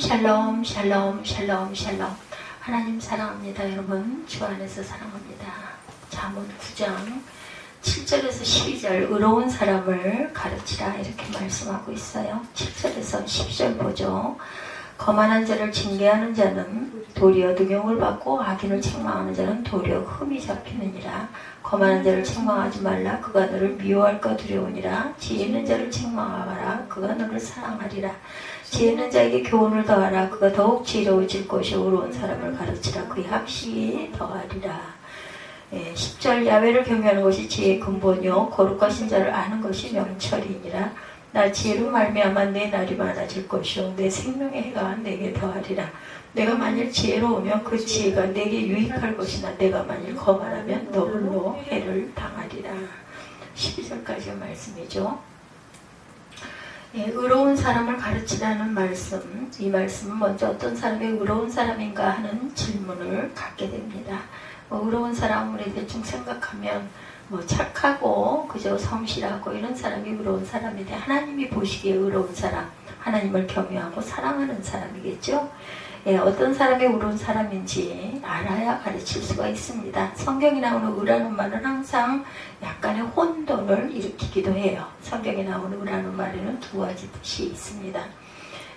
샬롬 샬롬 샬롬 샬롬. 하나님 사랑합니다. 여러분 주 안에서 사랑합니다. 잠언 9장 7절에서 12절 의로운 사람을 가르치라 이렇게 말씀하고 있어요. 7절에서 10절 보죠. 거만한 자를 징계하는 자는 도리어 등용을 받고 악인을 책망하는 자는 도리어 흠이 잡히느니라. 거만한 자를 책망하지 말라. 그가 너를 미워할까 두려우니라. 지혜 있는 자를 책망하라. 그가 너를 사랑하리라. 지혜 있는 자에게 교훈을 더하라. 그가 더욱 지혜로워질 것이요 의로운 사람을 가르치라. 그의 학식이 더하리라. 10절 야훼를 경외하는 것이 지혜의 근본이요 거룩하신 자를 아는 것이 명철이니라. 나 지혜로 말미암아 내 날이 많아질 것이요 내 생명의 해가 내게 더하리라. 내가 만일 지혜로우면 그 지혜가 내게 유익할 것이나 내가 만일 거만하면 너홀로 해를 당하리라. 12절까지의 말씀이죠. 의로운 사람을 가르치라는 말씀, 이 말씀은 먼저 어떤 사람이 의로운 사람인가 하는 질문을 갖게 됩니다. 의로운 사람을 대충 생각하면 착하고 그저 성실하고 이런 사람이 의로운 사람인데, 하나님이 보시기에 의로운 사람, 하나님을 경외하고 사랑하는 사람이겠죠. 어떤 사람이 의로운 사람인지 알아야 가르칠 수가 있습니다. 성경에 나오는 의라는 말은 항상 약간의 혼돈을 일으키기도 해요. 성경에 나오는 의라는 말에는 두 가지 뜻이 있습니다.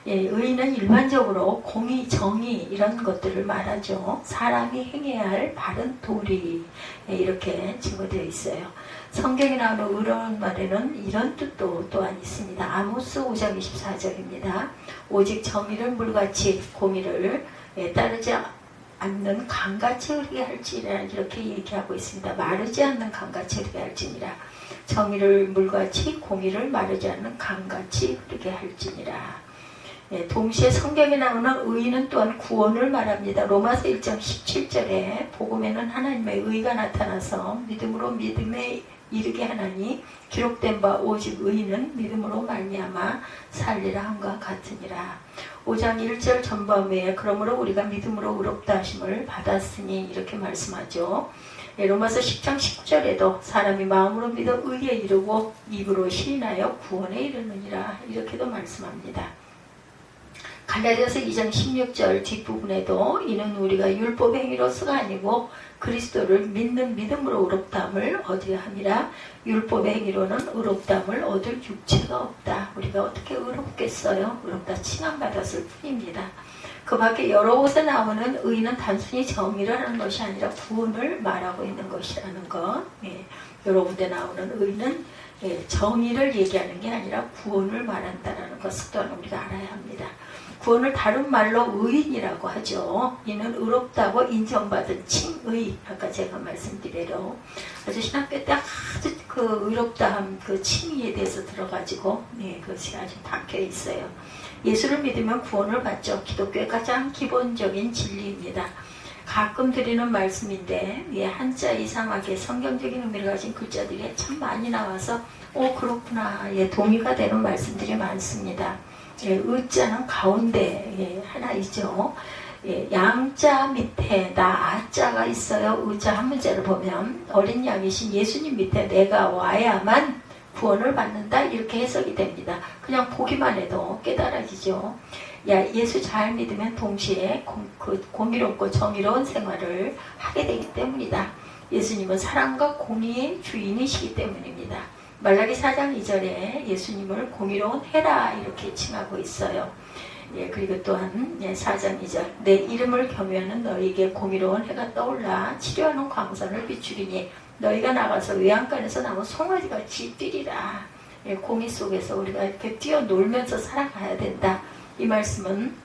의는 일반적으로 공의, 정의 이런 것들을 말하죠. 사람이 행해야 할 바른 도리, 이렇게 증거되어 있어요. 성경에 나오는 의라는 말에는 이런 뜻도 또한 있습니다. 아모스 5장 24절입니다. 오직 정의를 물같이 공의를 따르지 않는 강같이 흐르게 할지니라 이렇게 얘기하고 있습니다. 마르지 않는 강같이 흐르게 할지니라. 정의를 물같이 공의를 마르지 않는 강같이 흐르게 할지니라. 동시에 성경에 나오는 의는 또한 구원을 말합니다. 로마서 1장 17절에 복음에는 하나님의 의가 나타나서 믿음으로 믿음에 이르게 하나니 기록된 바 오직 의는 믿음으로 말미암아 살리라 함과 같으니라. 5장 1절 전반부에 그러므로 우리가 믿음으로 의롭다 하심을 받았으니 이렇게 말씀하죠. 로마서 10장 19절에도 사람이 마음으로 믿어 의에 이르고 입으로 시인하여 구원에 이르느니라 이렇게도 말씀합니다. 갈라디아서 2장 16절 뒷부분에도 이는 우리가 율법 행위로서가 아니고 그리스도를 믿는 믿음으로 의롭다함을 얻으려 함이라. 율법의 행위로는 의롭다함을 얻을 육체가 없다. 우리가 어떻게 의롭겠어요? 의롭다 칭함받았을 뿐입니다. 그 밖에 여러 곳에 나오는 의는 단순히 정의를 하는 것이 아니라 구원을 말하고 있는 것이라는 것. 여러 군데 나오는 의는 정의를 얘기하는 게 아니라 구원을 말한다는 것을 또한 우리가 알아야 합니다. 구원을 다른 말로 의인이라고 하죠. 이는 의롭다고 인정받은 칭의. 아까 제가 말씀드린 아주 신학교 때 아주 그 의롭다함 그 칭의에 대해서 들어가지고 그것이 아주 박혀 있어요. 예수를 믿으면 구원을 받죠. 기독교의 가장 기본적인 진리입니다. 가끔 드리는 말씀인데 한자 이상하게 성경적인 의미를 가진 글자들이 참 많이 나와서 그렇구나 동의가 되는 말씀들이 많습니다. 의자는 가운데 하나이죠. 양자 밑에 나 아자가 있어요. 의자 한 문자를 보면 어린 양이신 예수님 밑에 내가 와야만 구원을 받는다 이렇게 해석이 됩니다. 그냥 보기만 해도 깨달아지죠. 예수 잘 믿으면 동시에 공의롭고 정의로운 생활을 하게 되기 때문이다. 예수님은 사랑과 공의의 주인이시기 때문입니다. 말라기 4장 2절에 예수님을 공의로운 해라 이렇게 칭하고 있어요. 그리고 또한 4장 2절 내 이름을 경외하는 너희에게 공의로운 해가 떠올라 치료하는 광선을 비추리니 너희가 나가서 외양간에서 나온 송아지같이 뛰리라. 공의 속에서 우리가 이렇게 뛰어놀면서 살아가야 된다. 이 말씀은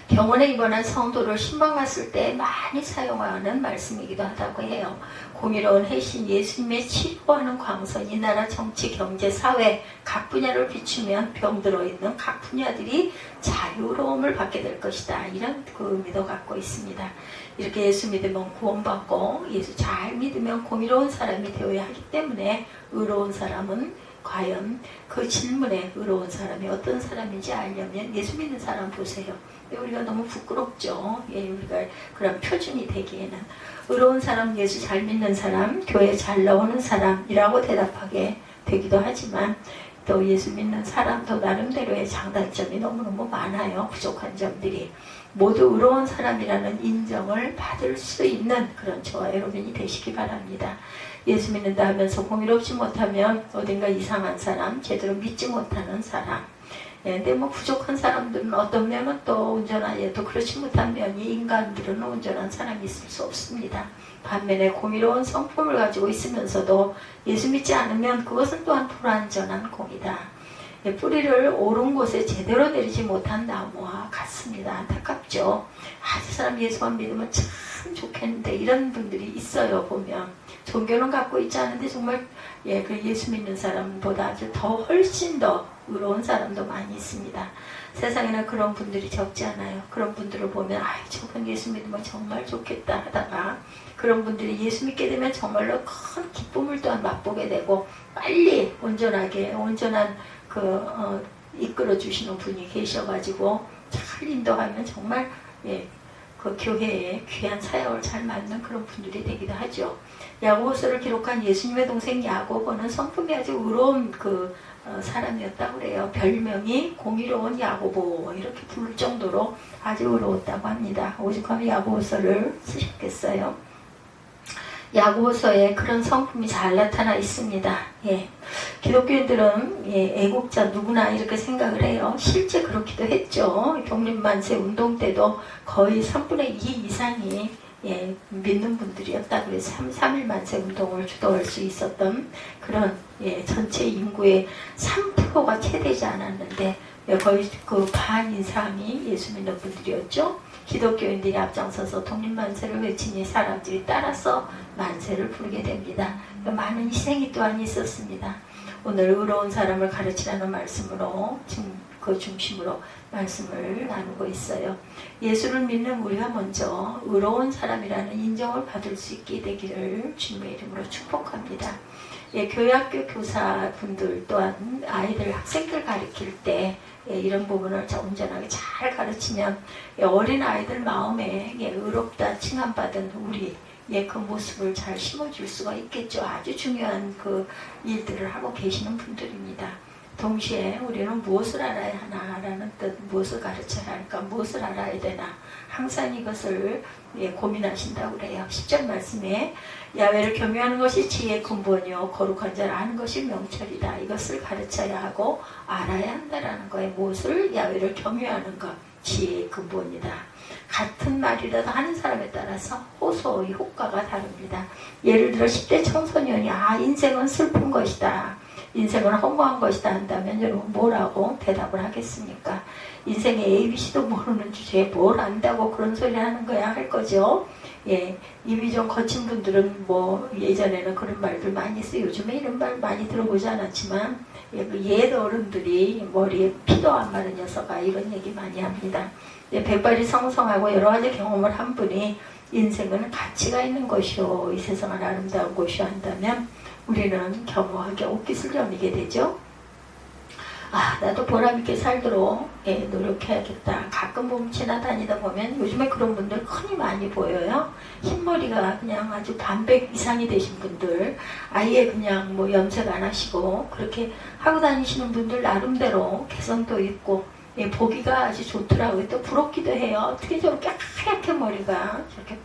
병원에 입원한 성도를 신방 갔을 때 많이 사용하는 말씀이기도 하다고 해요. 공의로운 해신 예수님의 치료하는 광선이 나라 정치, 경제, 사회 각 분야를 비추면 병들어 있는 각 분야들이 자유로움을 받게 될 것이다. 이런 그 의미도 갖고 있습니다. 이렇게 예수 믿으면 구원받고 예수 잘 믿으면 공의로운 사람이 되어야 하기 때문에 의로운 사람은 과연 그 질문에 의로운 사람이 어떤 사람인지 알려면 예수 믿는 사람 보세요. 우리가 너무 부끄럽죠. 우리가 그런 표준이 되기에는 의로운 사람, 예수 잘 믿는 사람, 교회 잘 나오는 사람이라고 대답하게 되기도 하지만 또 예수 믿는 사람도 나름대로의 장단점이 너무너무 많아요. 부족한 점들이. 모두 의로운 사람이라는 인정을 받을 수 있는 그런 저와 여러분이 되시기 바랍니다. 예수 믿는다 하면서 공의롭지 못하면 어딘가 이상한 사람, 제대로 믿지 못하는 사람. 근데 뭐 부족한 사람들은 어떤 면은 또 온전하게 또 그렇지 못한 면이 인간들은 온전한 사람이 있을 수 없습니다. 반면에 공의로운 성품을 가지고 있으면서도 예수 믿지 않으면 그것은 또한 불완전한 공이다. 뿌리를 옳은 곳에 제대로 내리지 못한 나무와 같습니다. 안타깝죠. 저 사람 예수만 믿으면 참 좋겠는데 이런 분들이 있어요. 보면 종교는 갖고 있지 않은데 정말 그 예수 믿는 사람보다 아주 더 훨씬 더 의로운 사람도 많이 있습니다. 세상에는 그런 분들이 적지 않아요. 그런 분들을 보면 저건 예수 믿으면 정말 좋겠다 하다가 그런 분들이 예수 믿게 되면 정말로 큰 기쁨을 또한 맛보게 되고 빨리 온전한 이끌어 주시는 분이 계셔가지고 잘 인도하면 정말 그 교회에 귀한 사역을 잘 맡는 그런 분들이 되기도 하죠. 야고보서를 기록한 예수님의 동생 야고보는 성품이 아주 의로운 사람이었다고 그래요. 별명이 공의로운 야고보 이렇게 부를 정도로 아주 의로웠다고 합니다. 오죽하면 야고보서를 쓰셨겠어요. 야고보서에 그런 성품이 잘 나타나 있습니다. 기독교인들은 애국자 누구나 이렇게 생각을 해요. 실제 그렇기도 했죠. 독립만세 운동 때도 거의 3분의 2 이상이 믿는 분들이었다. 그래서 3.1만세 운동을 주도할 수 있었던 그런 전체 인구의 3%가 채 되지 않았는데 거의 그 반 이상이 예수 믿는 분들이었죠. 기독교인들이 앞장서서 독립만세를 외치니 사람들이 따라서 만세를 부르게 됩니다. 많은 희생이 또한 있었습니다. 오늘 의로운 사람을 가르치라는 말씀으로 그 중심으로 말씀을 나누고 있어요. 예수를 믿는 우리가 먼저 의로운 사람이라는 인정을 받을 수 있게 되기를 주님의 이름으로 축복합니다. 교회학교 교사분들 또한 아이들, 학생들 가르칠 때 이런 부분을 온전하게 잘 가르치면 어린 아이들 마음에 의롭다 칭함받은 우리 그 모습을 잘 심어줄 수가 있겠죠. 아주 중요한 그 일들을 하고 계시는 분들입니다. 동시에 우리는 무엇을 알아야 하나라는 뜻, 무엇을 가르쳐야 할까, 무엇을 알아야 되나 항상 이것을 고민하신다고 그래요. 10절 말씀에 야훼를 경외하는 것이 지혜의 근본이요 거룩한 자를 아는 것이 명철이다. 이것을 가르쳐야 하고 알아야 한다라는 거예요. 무엇을? 야훼를 경외하는 것, 지혜의 근본이다. 같은 말이라도 하는 사람에 따라서 호소의 효과가 다릅니다. 예를 들어 10대 청소년이 인생은 슬픈 것이다, 인생은 허무한 것이다 한다면 여러분 뭐라고 대답을 하겠습니까? 인생의 ABC도 모르는 주제에 뭘 안다고 그런 소리 하는 거야 할 거죠. 입이 좀 거친 분들은 뭐 예전에는 그런 말들 많이 써요. 요즘에 이런 말 많이 들어보지 않았지만 옛 어른들이 머리에 피도 안 마른 녀석아 이런 얘기 많이 합니다. 백발이 성성하고 여러 가지 경험을 한 분이 인생은 가치가 있는 것이요 이 세상은 아름다운 것이요 한다면 우리는 겸허하게 옷깃을 여미게 되죠. 나도 보람있게 살도록 노력해야겠다. 가끔 보면 지나다니다 보면 요즘에 그런 분들 흔히 많이 보여요. 흰머리가 그냥 아주 반백 이상이 되신 분들, 아예 그냥 뭐 염색 안 하시고 그렇게 하고 다니시는 분들 나름대로 개성도 있고 보기가 아주 좋더라고요. 또 부럽기도 해요. 어떻게 저렇게 하얗게 머리가 저렇게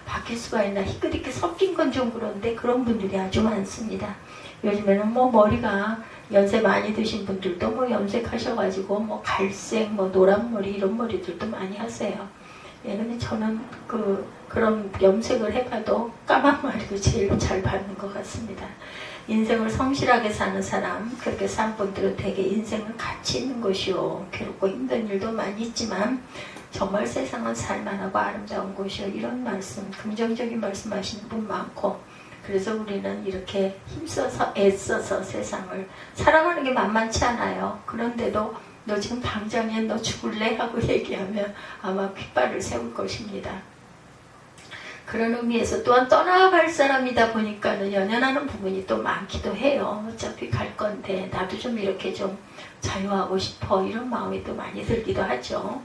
바뀔 수가 있나. 희끗희끗 섞인 건 좀 그런데 그런 분들이 아주 많습니다. 요즘에는 뭐 머리가 연세 많이 드신 분들도 뭐 염색하셔가지고 뭐 갈색, 뭐 노란 머리 이런 머리들도 많이 하세요. 근데 저는 그런 염색을 해봐도 까만 머리도 제일 잘 받는 것 같습니다. 인생을 성실하게 사는 사람, 그렇게 산 분들은 되게 인생은 가치 있는 것이요. 괴롭고 힘든 일도 많이 있지만 정말 세상은 살만하고 아름다운 곳이요. 이런 말씀, 긍정적인 말씀 하시는 분 많고 그래서 우리는 이렇게 힘써서 애써서 세상을 살아가는 게 만만치 않아요. 그런데도 너 지금 당장에 너 죽을래? 하고 얘기하면 아마 핏발을 세울 것입니다. 그런 의미에서 또한 떠나갈 사람이다 보니까는 연연하는 부분이 또 많기도 해요. 어차피 갈 건데 나도 좀 이렇게 좀 자유하고 싶어 이런 마음이 또 많이 들기도 하죠.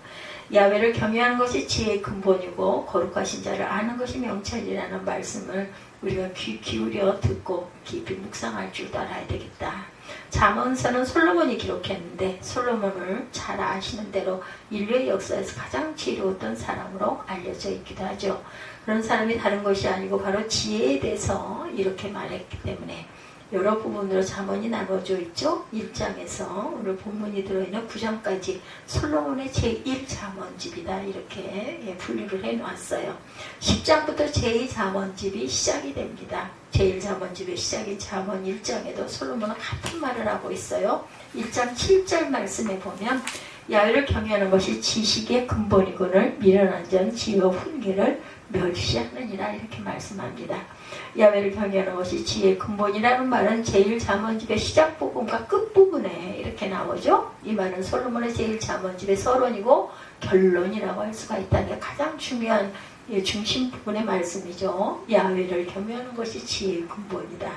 야훼를 경외하는 것이 지혜의 근본이고 거룩하신 자를 아는 것이 명철이라는 말씀을 우리가 귀 기울여 듣고 깊이 묵상할 줄도 알아야 되겠다. 잠언서는 솔로몬이 기록했는데 솔로몬을 잘 아시는 대로 인류의 역사에서 가장 지혜로웠던 사람으로 알려져 있기도 하죠. 그런 사람이 다른 것이 아니고 바로 지혜에 대해서 이렇게 말했기 때문에 여러 부분으로 잠언이 나눠져 있죠. 1장에서 오늘 본문이 들어있는 9장까지 솔로몬의 제1잠언집이다 이렇게 분류를 해놓았어요. 10장부터 제2잠언집이 시작이 됩니다. 제1잠언집의 시작인 잠언 1장에도 솔로몬은 같은 말을 하고 있어요. 1장 7절 말씀에 보면 야훼를 경외하는 것이 지식의 근본이거늘 미련한 자는 지혜와 훈계를 멸시하느니라 이렇게 말씀합니다. 야훼를 경외하는 것이 지혜의 근본이라는 말은 제1잠언집의 시작 부분과 끝 부분에 이렇게 나오죠. 이 말은 솔로몬의 제1잠언집의 서론이고 결론이라고 할 수가 있다는 게 가장 중요한 중심 부분의 말씀이죠. 야훼를 경외하는 것이 지혜의 근본이다.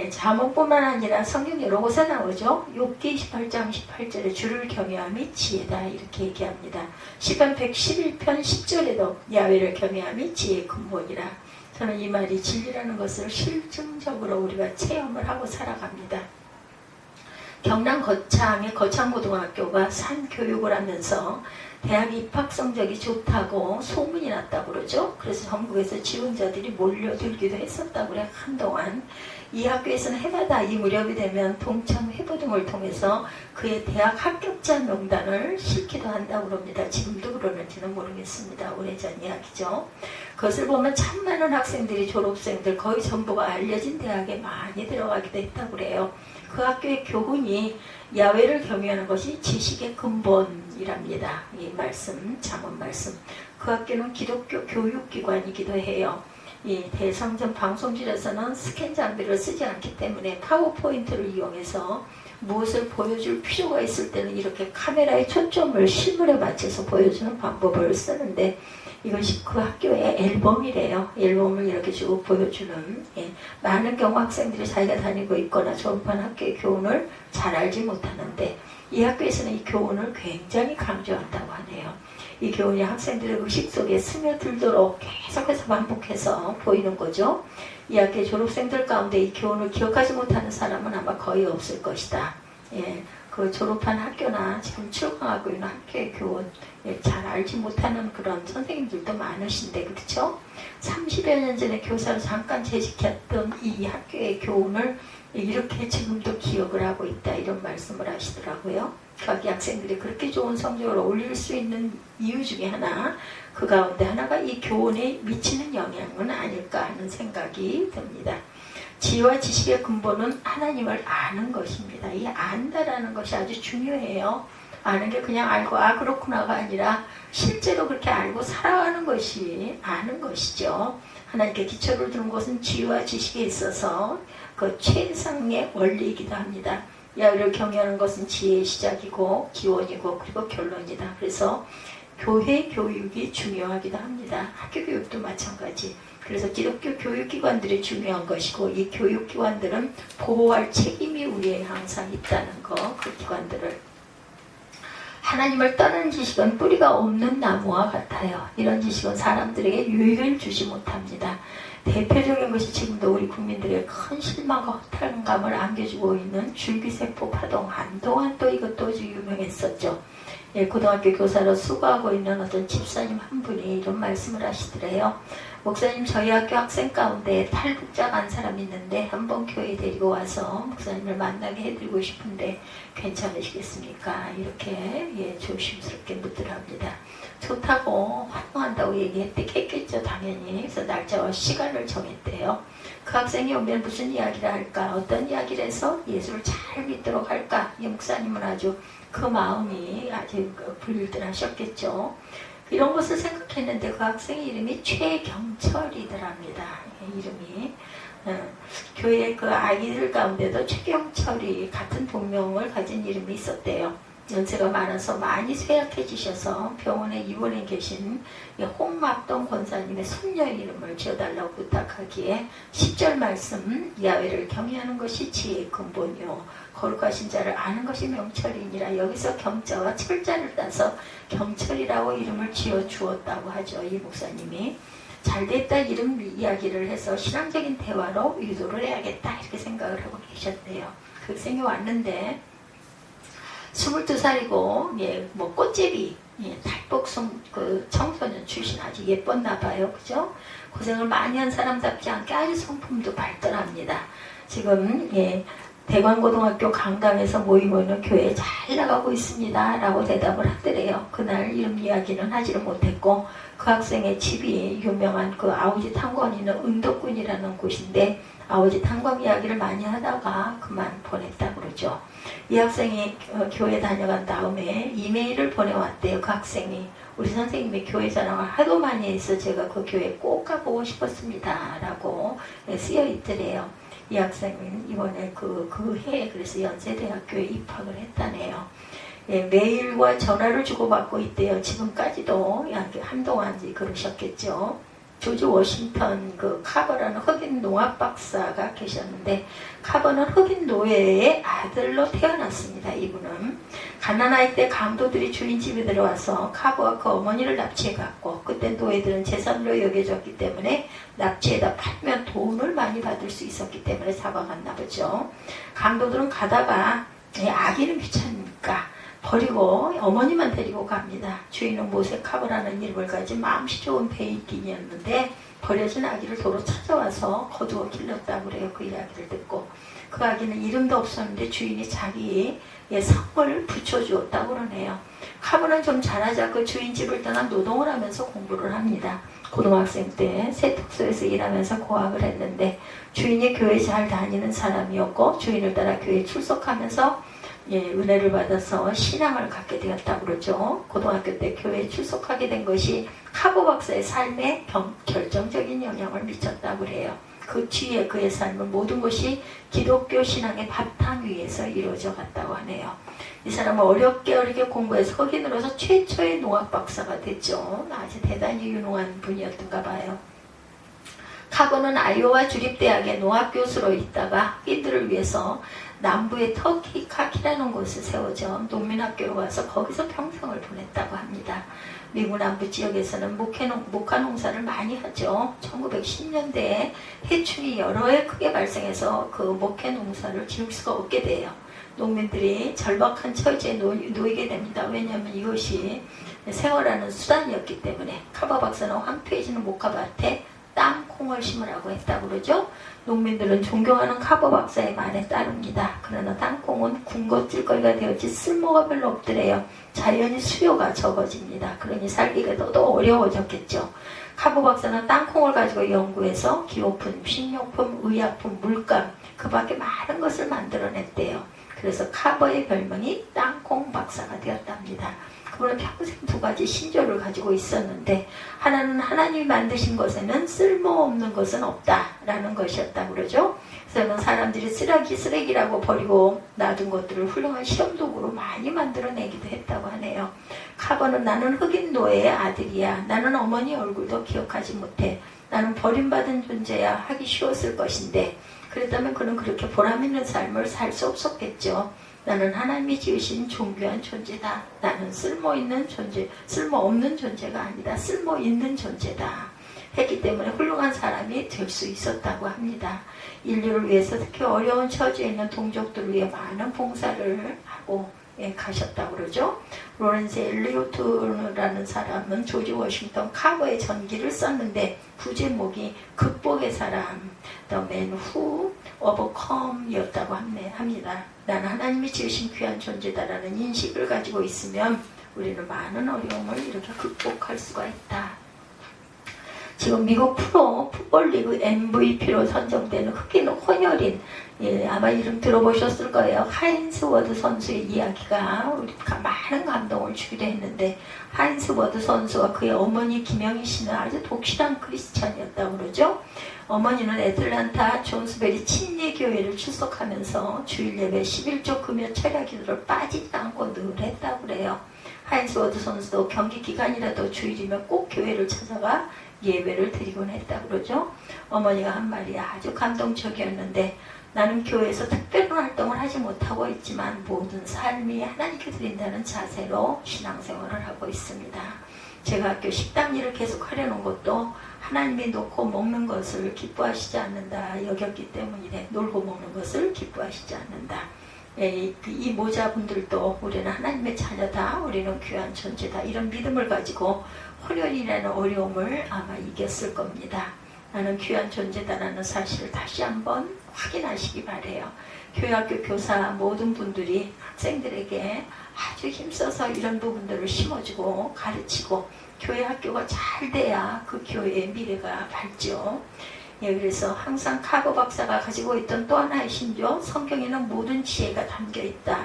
잠언뿐만 아니라 성경 여러 곳에 나오죠. 욥기 28장 18절에 주를 경외함이 지혜다 이렇게 얘기합니다. 시편 111편 10절에도 야훼를 경외함이 지혜의 근본이라. 저는 이 말이 진리라는 것을 실증적으로 우리가 체험을 하고 살아갑니다. 경남 거창의 거창고등학교가 산교육을 하면서 대학 입학 성적이 좋다고 소문이 났다고 그러죠. 그래서 전국에서 지원자들이 몰려들기도 했었다고 그래. 한동안 이 학교에서는 해마다 이 무렵이 되면 동창 회부 등을 통해서 그의 대학 합격자 명단을 싣기도 한다고 합니다. 지금도 그러는지는 모르겠습니다. 오래전 이야기죠. 그것을 보면 참 많은 학생들이 졸업생들 거의 전부가 알려진 대학에 많이 들어가기도 했다고 그래요. 그 학교의 교훈이 야훼를 경외하는 것이 지식의 근본이랍니다. 이 말씀, 잠언 말씀. 그 학교는 기독교 교육기관이기도 해요. 이 대성전 방송실에서는 스캔 장비를 쓰지 않기 때문에 파워포인트를 이용해서 무엇을 보여줄 필요가 있을 때는 이렇게 카메라의 초점을 실물에 맞춰서 보여주는 방법을 쓰는데 이것이 그 학교의 앨범이래요. 앨범을 이렇게 쭉 보여주는. 많은 경우 학생들이 자기가 다니고 있거나 졸업한 학교의 교훈을 잘 알지 못하는데 이 학교에서는 이 교훈을 굉장히 강조한다고 하네요. 이 교훈이 학생들의 의식 속에 스며들도록 계속해서 반복해서 보이는 거죠. 이 학교의 졸업생들 가운데 이 교훈을 기억하지 못하는 사람은 아마 거의 없을 것이다. 그 졸업한 학교나 지금 출강하고 있는 학교의 교훈 잘 알지 못하는 그런 선생님들도 많으신데 그렇죠? 30여 년 전에 교사로 잠깐 재직했던 이 학교의 교훈을 이렇게 지금도 기억을 하고 있다 이런 말씀을 하시더라고요. 거기 학생들이 그렇게 좋은 성적을 올릴 수 있는 이유 중에 하나 그 가운데 하나가 이 교훈에 미치는 영향은 아닐까 하는 생각이 듭니다. 지혜와 지식의 근본은 하나님을 아는 것입니다. 이 안다라는 것이 아주 중요해요. 아는 게 그냥 알고 그렇구나가 아니라 실제로 그렇게 알고 살아가는 것이 아는 것이죠. 하나님께 기초를 두는 것은 지혜와 지식에 있어서 그 최상의 원리이기도 합니다. 야훼를 경외하는 것은 지혜의 시작이고 기원이고 그리고 결론이다. 그래서 교회 교육이 중요하기도 합니다. 학교 교육도 마찬가지. 그래서 기독교 교육기관들이 중요한 것이고 이 교육기관들은 보호할 책임이 우리에 항상 있다는 거. 그 기관들을 하나님을 떠난 지식은 뿌리가 없는 나무와 같아요. 이런 지식은 사람들에게 유익을 주지 못합니다. 대표적인 것이 지금도 우리 국민들의 큰 실망과 허탈감을 안겨주고 있는 줄기세포 파동. 한동안 또 이것도 아주 유명했었죠. 고등학교 교사로 수고하고 있는 어떤 집사님 한 분이 이런 말씀을 하시더래요. 목사님, 저희 학교 학생 가운데 탈북자 간 사람이 있는데 한번 교회에 데리고 와서 목사님을 만나게 해드리고 싶은데 괜찮으시겠습니까? 이렇게 조심스럽게 묻더랍니다. 좋다고 환영한다고 얘기했겠죠 당연히. 그래서 날짜와 시간을 정했대요. 그 학생이 오면 무슨 이야기를 할까? 어떤 이야기를 해서 예수를 잘 믿도록 할까? 이 목사님은 아주 그 마음이 아주 불들하셨겠죠. 이런 것을 생각했는데 그 학생의 이름이 최경철이더랍니다. 이름이. 교회 그 아이들 가운데도 최경철이 같은 본명을 가진 이름이 있었대요. 연세가 많아서 많이 쇠약해지셔서 병원에 입원해 계신 홍막동 권사님의 손녀의 이름을 지어달라고 부탁하기에 10절 말씀 야훼를 경외하는 것이 지혜의 근본이요 거룩하신 자를 아는 것이 명철이니라. 여기서 경자와 철자를 따서 경철이라고 이름을 지어주었다고 하죠. 이 목사님이 잘됐다 이름 이야기를 해서 신앙적인 대화로 유도를 해야겠다 이렇게 생각을 하고 계셨대요. 학생이 왔는데 22살이고 뭐 꽃제비 탈복숭 그 청소년 출신 아주 예뻤나 봐요. 그죠? 고생을 많이 한 사람답지 않게 아주 성품도 발달합니다. 지금 대관고등학교 강당에서 모이고 있는 교회에 잘 나가고 있습니다 라고 대답을 하더래요. 그날 이름 이야기는 하지를 못했고 그 학생의 집이 유명한 그 아우지 탕권이 있는 은덕군이라는 곳인데 아우지 탕권 이야기를 많이 하다가 그만 보냈다고 그러죠. 이 학생이 교회 다녀간 다음에 이메일을 보내왔대요. 그 학생이 우리 선생님이 교회 자랑을 하도 많이 해서 제가 그 교회 꼭 가보고 싶었습니다 라고 쓰여 있더래요. 이 학생은 이번에 그 해에 그래서 연세대학교에 입학을 했다네요. 메일과 전화를 주고받고 있대요. 지금까지도 한동안 그러셨겠죠. 조지 워싱턴 그 카버라는 흑인 농학 박사가 계셨는데 카버는 흑인 노예의 아들로 태어났습니다. 이분은 가난할 때 강도들이 주인 집에 들어와서 카버와 그 어머니를 납치해갔고 그때 노예들은 재산으로 여겨졌기 때문에 납치해다 팔면 돈을 많이 받을 수 있었기 때문에 잡아갔나 보죠. 강도들은 가다가 아기는 귀찮으니까 버리고 어머니만 데리고 갑니다. 주인은 모세 카버라는 이름을 가진 마음씨 좋은 베이긴이었는데 버려진 아기를 도로 찾아와서 거두어 길렀다고 그래요. 그 이야기를 듣고 그 아기는 이름도 없었는데 주인이 자기의 성을 붙여주었다고 그러네요. 카버는 좀 잘하자 그 주인 집을 떠나 노동을 하면서 공부를 합니다. 고등학생 때 세탁소에서 일하면서 고학을 했는데 주인이 교회 잘 다니는 사람이었고 주인을 따라 교회에 출석하면서 은혜를 받아서 신앙을 갖게 되었다고 그러죠. 고등학교 때 교회에 출석하게 된 것이 카버 박사의 삶에 결정적인 영향을 미쳤다고 그래요. 그 뒤에 그의 삶은 모든 것이 기독교 신앙의 바탕 위에서 이루어져 갔다고 하네요. 이 사람은 어렵게 공부해서 흑인으로서 최초의 농학 박사가 됐죠. 아주 대단히 유능한 분이었던가 봐요. 카버는 아이오와 주립대학의 농학 교수로 있다가 흑인들을 위해서 남부의 터키 카키라는 곳을 세워져 농민학교로 가서 거기서 평생을 보냈다고 합니다. 미국 남부 지역에서는 목화 농사를 많이 하죠. 1910년대에 해충이 여러 해 크게 발생해서 그 목화 농사를 지을 수가 없게 돼요. 농민들이 절박한 처지에 놓이게 됩니다. 왜냐하면 이것이 생활하는 수단이었기 때문에. 카버 박사는 황폐해지는 목화밭에 땅콩을 심으라고 했다고 그러죠. 농민들은 존경하는 카버 박사의 말에 따릅니다. 그러나 땅콩은 군것질거리가 되었지 쓸모가 별로 없더래요. 자연히 수요가 적어집니다. 그러니 살기가 더 어려워졌겠죠. 카버 박사는 땅콩을 가지고 연구해서 기호품, 식료품, 의약품, 물감 그 밖에 많은 것을 만들어냈대요. 그래서 카버의 별명이 땅콩 박사가 되었답니다. 그분은 평생 두 가지 신조를 가지고 있었는데 하나는 하나님이 만드신 것에는 쓸모없는 것은 없다라는 것이었다고 그러죠. 그래서 사람들이 쓰레기라고 버리고 놔둔 것들을 훌륭한 시험도구로 많이 만들어내기도 했다고 하네요. 카버는 나는 흑인 노예의 아들이야. 나는 어머니 얼굴도 기억하지 못해. 나는 버림받은 존재야. 하기 쉬웠을 것인데 그랬다면 그는 그렇게 보람있는 삶을 살 수 없었겠죠. 나는 하나님이 지으신 존귀한 존재다. 나는 쓸모없는 존재가 아니다. 쓸모있는 존재다. 했기 때문에 훌륭한 사람이 될 수 있었다고 합니다. 인류를 위해서 특히 어려운 처지에 있는 동족들을 위해 많은 봉사를 하고 가셨다고 그러죠. 로렌스 엘리오트라는 사람은 조지 워싱턴 카버의 전기를 썼는데 부제목이 극복의 사람, The Man Who Overcome이었다고 합니다. 나는 하나님이 지으신 귀한 존재다라는 인식을 가지고 있으면 우리는 많은 어려움을 이렇게 극복할 수가 있다. 지금 미국 프로 풋볼리그 MVP로 선정되는 흑인 혼혈인 아마 이름 들어보셨을 거예요. 하인스 워드 선수의 이야기가 우리가 많은 감동을 주기도 했는데 하인스 워드 선수와 그의 어머니 김영희 씨는 아주 독실한 크리스찬이었다고 그러죠. 어머니는 애틀란타 존스베리 침례교회를 출석하면서 주일 예배 11조 금요 철야 기도를 빠지지 않고 늘 했다고 그래요. 하인스 워드 선수도 경기 기간이라도 주일이면 꼭 교회를 찾아가 예배를 드리곤 했다고 그러죠. 어머니가 한 말이 아주 감동적이었는데 나는 교회에서 특별한 활동을 하지 못하고 있지만 모든 삶이 하나님께 드린다는 자세로 신앙생활을 하고 있습니다. 제가 학교 식당 일을 계속 하려는 것도 하나님이 놓고 먹는 것을 기뻐하시지 않는다 여겼기 때문이래. 놀고 먹는 것을 기뻐하시지 않는다. 이 모자분들도 우리는 하나님의 자녀다, 우리는 귀한 존재다, 이런 믿음을 가지고 혼혈이라는 어려움을 아마 이겼을 겁니다. 나는 귀한 존재다라는 사실을 다시 한번 확인하시기 바래요. 교회학교 교사 모든 분들이 학생들에게 아주 힘써서 이런 부분들을 심어주고 가르치고 교회 학교가 잘 돼야 그 교회의 미래가 밝죠. 그래서 항상 카보 박사가 가지고 있던 또 하나의 신조, 성경에는 모든 지혜가 담겨있다.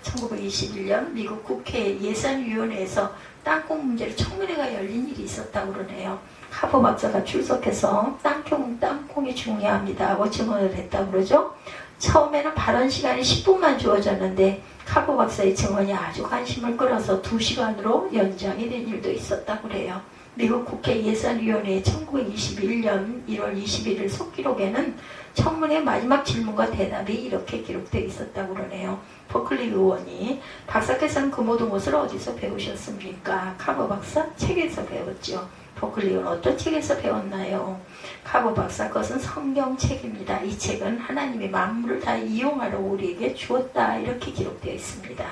1921년 미국 국회 예산위원회에서 땅콩 문제로 청문회가 열린 일이 있었다고 그러네요. 카보 박사가 출석해서 땅콩이 중요합니다 하고 증언을 했다고 그러죠. 처음에는 발언 시간이 10분만 주어졌는데 카보 박사의 증언이 아주 관심을 끌어서 2시간으로 연장이 된 일도 있었다고 그래요. 미국 국회 예산위원회 1921년 1월 21일 속기록에는 청문회 마지막 질문과 대답이 이렇게 기록되어 있었다고 그러네요. 버클리 의원이 박사께서는 그 모든 것을 어디서 배우셨습니까? 카보 박사? 책에서 배웠죠. 버클리 의원 어떤 책에서 배웠나요? 카보 박사 것은 성경책입니다. 이 책은 하나님이 만물을 다 이용하러 우리에게 주었다 이렇게 기록되어 있습니다.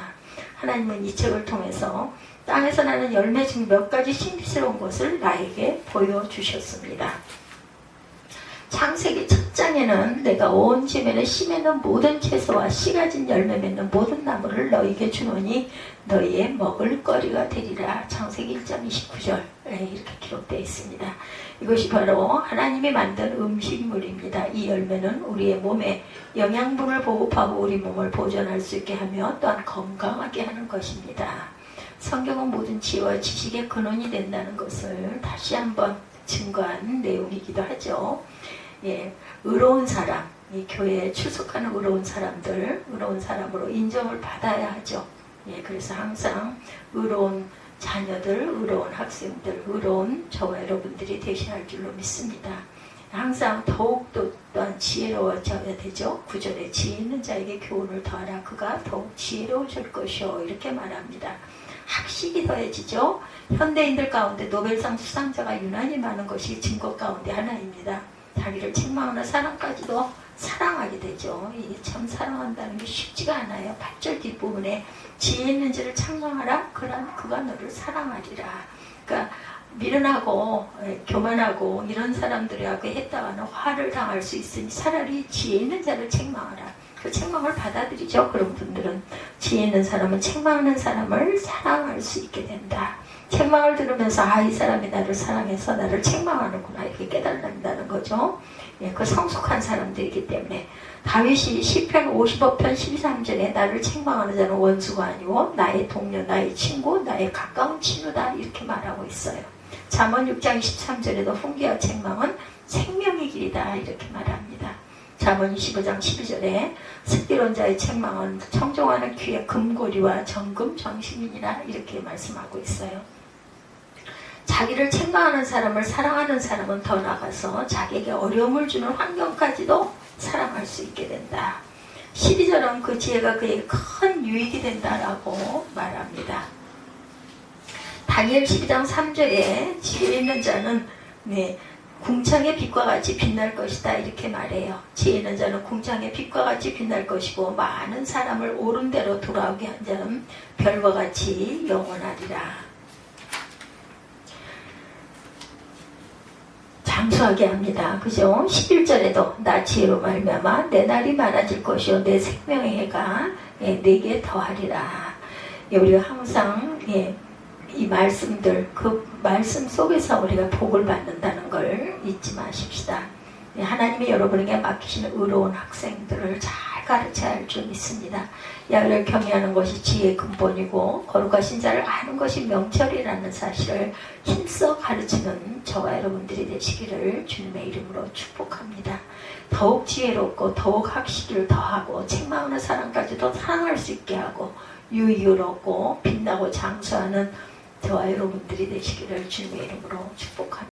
하나님은 이 책을 통해서 땅에서 나는 열매 중 몇 가지 신비스러운 것을 나에게 보여주셨습니다. 창세기 첫 장에는 내가 온 지면에 씨 맺는 모든 채소와 씨 가진 열매 맺는 모든 나무를 너희에게 주노니 너희의 먹을 거리가 되리라. 창세기 1장 29절 이렇게 기록되어 있습니다. 이것이 바로 하나님이 만든 음식물입니다. 이 열매는 우리의 몸에 영양분을 보급하고 우리 몸을 보존할 수 있게 하며 또한 건강하게 하는 것입니다. 성경은 모든 지혜와 지식의 근원이 된다는 것을 다시 한번 증거한 내용이기도 하죠. 의로운 사람, 이 교회에 출석하는 의로운 사람들, 의로운 사람으로 인정을 받아야 하죠. 그래서 항상 의로운 자녀들, 의로운 학생들, 의로운 저와 여러분들이 되셔야 할 줄로 믿습니다. 항상 더욱더 또한 지혜로워져야 되죠. 9절에 지혜 있는 자에게 교훈을 더하라. 그가 더욱 지혜로우실 것이요. 이렇게 말합니다. 학식이 더해지죠. 현대인들 가운데 노벨상 수상자가 유난히 많은 것이 증거 가운데 하나입니다. 자기를 책망하는 사람까지도 사랑하게 되죠. 이게 참 사랑한다는 게 쉽지가 않아요. 8절 뒷부분에 지혜 있는 자를 책망하라. 그가 너를 사랑하리라. 그러니까 미련하고 교만하고 이런 들하고 했다가는 화를 당할 수 있으니 차라리 지혜 있는 자를 책망하라. 그 책망을 받아들이죠. 그런 분들은 지혜 있는 사람은 책망하는 사람을 사랑할 수 있게 된다. 책망을 들으면서 이 사람이 나를 사랑해서 나를 책망하는구나 이렇게 깨달는다는 거죠. 그 성숙한 사람들이기 때문에 다윗이 시편 55편 13절에 나를 책망하는 자는 원수가 아니고 나의 동료, 나의 친구, 나의 가까운 친구다 이렇게 말하고 있어요. 잠언 6장 23절에도 훈계와 책망은 생명의 길이다 이렇게 말합니다. 잠언 25장 12절에 슬기로운 자의 책망은 청종하는 귀의 금고리와 정금 정신이니라 이렇게 말씀하고 있어요. 자기를 책망하는 사람을 사랑하는 사람은 더 나아가서 자기에게 어려움을 주는 환경까지도 사랑할 수 있게 된다. 12절은 그 지혜가 그에게 큰 유익이 된다라고 말합니다. 다니엘 12장 3절에 지혜 있는 자는 궁창의 빛과 같이 빛날 것이다 이렇게 말해요. 지혜 있는 자는 궁창의 빛과 같이 빛날 것이고 많은 사람을 옳은 대로 돌아오게 한 자는 별과 같이 영원하리라. 장수하게 합니다. 그죠? 11절에도 나 지혜로 말미암아 내 날이 많아질 것이요 내 생명의 해가 내게 더하리라. 우리가 항상 이 말씀들, 그 말씀 속에서 우리가 복을 받는다는 걸 잊지 마십시다. 하나님이 여러분에게 맡기시는 의로운 학생들을 잘 가르쳐야 할 줄 믿습니다. 야를 경외하는 것이 지혜의 근본이고 거룩하신 자를 아는 것이 명철이라는 사실을 힘써 가르치는 저와 여러분들이 되시기를 주님의 이름으로 축복합니다. 더욱 지혜롭고 더욱 학식을 더하고 책망하는 사람까지도 사랑할 수 있게 하고 유익을 얻고 빛나고 장수하는 저와 여러분들이 되시기를 주님의 이름으로 축복합니다.